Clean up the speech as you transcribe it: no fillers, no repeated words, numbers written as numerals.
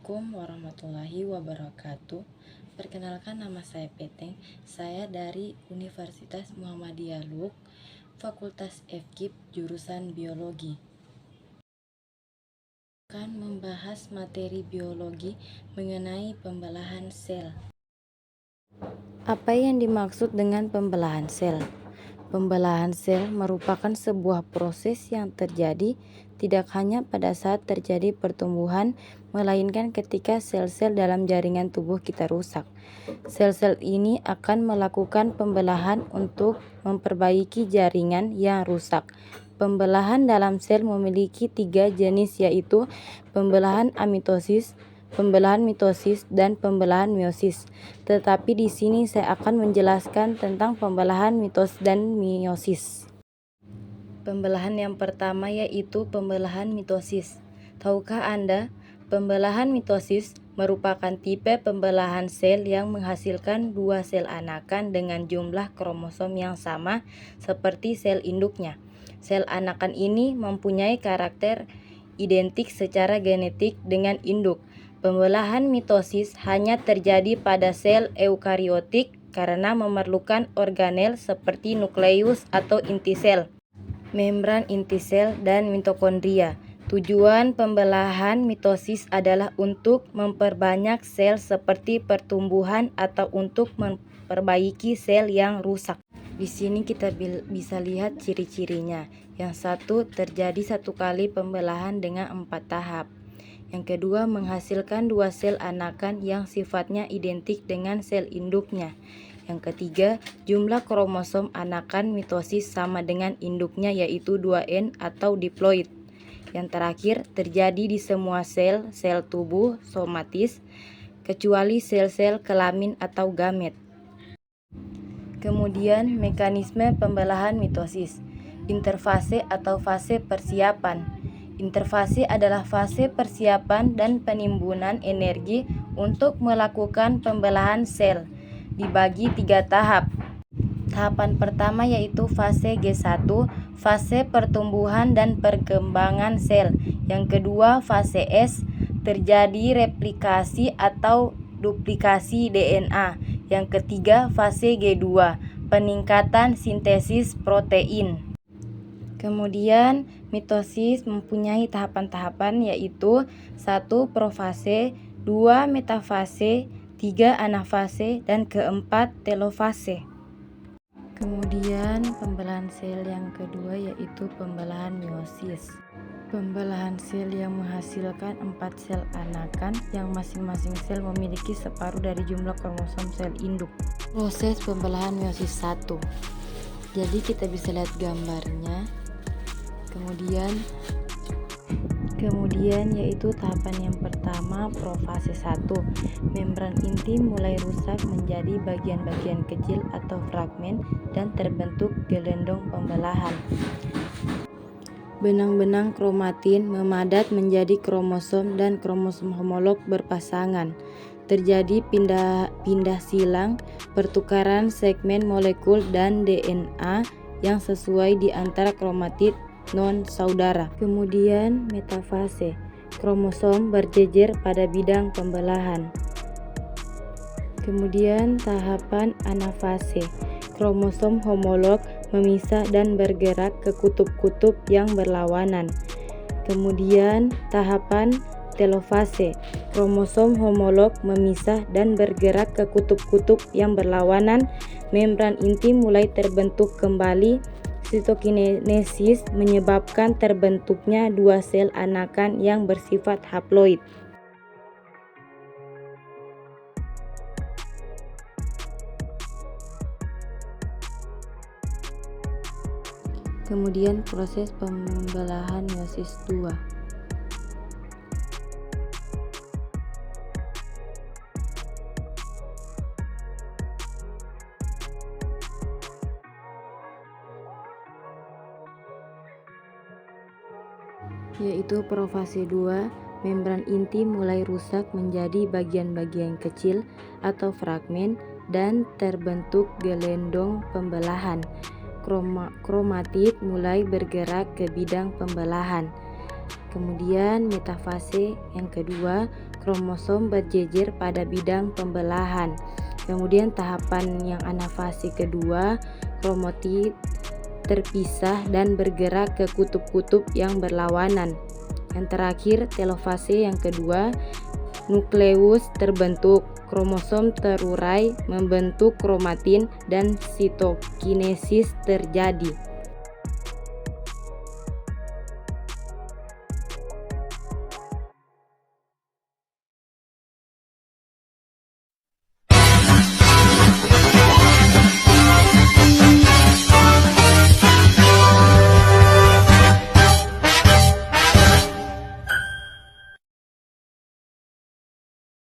Assalamualaikum warahmatullahi wabarakatuh. Perkenalkan, nama saya Peteng. Saya dari Universitas Muhammadiyah Luk, Fakultas FKIP, jurusan Biologi. Akan membahas materi biologi mengenai pembelahan sel. Apa yang dimaksud dengan pembelahan sel? Pembelahan sel merupakan sebuah proses yang terjadi tidak hanya pada saat terjadi pertumbuhan, melainkan ketika sel-sel dalam jaringan tubuh kita rusak. Sel-sel ini akan melakukan pembelahan untuk memperbaiki jaringan yang rusak. Pembelahan dalam sel memiliki 3 jenis, yaitu pembelahan amitosis, pembelahan mitosis, dan pembelahan meiosis. Tetapi di sini saya akan menjelaskan tentang pembelahan mitosis dan meiosis. Pembelahan yang pertama yaitu pembelahan mitosis. Tahukah Anda, pembelahan mitosis merupakan tipe pembelahan sel yang menghasilkan 2 sel anakan dengan jumlah kromosom yang sama seperti sel induknya. Sel anakan ini mempunyai karakter identik secara genetik dengan induk. Pembelahan mitosis hanya terjadi pada sel eukariotik karena memerlukan organel seperti nukleus atau inti sel, membran inti sel, dan mitokondria. Tujuan pembelahan mitosis adalah untuk memperbanyak sel seperti pertumbuhan atau untuk memperbaiki sel yang rusak. Di sini kita bisa lihat ciri-cirinya. Yang satu, terjadi 1 kali pembelahan dengan 4 tahap. Yang kedua, menghasilkan 2 sel anakan yang sifatnya identik dengan sel induknya. Yang ketiga, jumlah kromosom anakan mitosis sama dengan induknya, yaitu 2N atau diploid. Yang terakhir, terjadi di semua sel tubuh somatis, kecuali sel-sel kelamin atau gamet. Kemudian, mekanisme pembelahan mitosis. Interfase atau fase persiapan. Interfase adalah fase persiapan dan penimbunan energi untuk melakukan pembelahan sel. Dibagi 3 tahap. Tahapan pertama yaitu fase G1, fase pertumbuhan dan perkembangan sel. Yang kedua, fase S, terjadi replikasi atau duplikasi DNA. Yang ketiga, fase G2, peningkatan sintesis protein. Kemudian, mitosis mempunyai tahapan-tahapan yaitu 1. Profase, 2. Metafase, 3. Anafase, dan keempat telofase. Kemudian, pembelahan sel yang kedua yaitu pembelahan meiosis. Pembelahan sel yang menghasilkan 4 sel anakan yang masing-masing sel memiliki separuh dari jumlah kromosom sel induk. Proses pembelahan meiosis 1. Jadi kita bisa lihat gambarnya. Kemudian yaitu tahapan yang pertama, profase 1. Membran inti mulai rusak menjadi bagian-bagian kecil atau fragmen dan terbentuk gelendong pembelahan. Benang-benang kromatin memadat menjadi kromosom dan kromosom homolog berpasangan. Terjadi pindah silang, pertukaran segmen molekul dan DNA yang sesuai di antara kromatid non-saudara. Kemudian metafase, kromosom berjejer pada bidang pembelahan. Kemudian tahapan anafase, kromosom homolog memisah dan bergerak ke kutub-kutub yang berlawanan. Kemudian tahapan telofase, kromosom homolog memisah dan bergerak ke kutub-kutub yang berlawanan. Membran inti mulai terbentuk kembali. Sitokinesis menyebabkan terbentuknya 2 sel anakan yang bersifat haploid. Kemudian proses pembelahan meiosis 2. Yaitu profase 2, membran inti mulai rusak menjadi bagian-bagian kecil atau fragmen dan terbentuk gelendong pembelahan. Kromatid mulai bergerak ke bidang pembelahan. Kemudian metafase yang kedua, kromosom berjejer pada bidang pembelahan. Kemudian tahapan yang anafase kedua, kromatid terpisah dan bergerak ke kutub-kutub yang berlawanan. Yang terakhir, telofase yang kedua, nukleus terbentuk, kromosom terurai membentuk kromatin dan sitokinesis terjadi.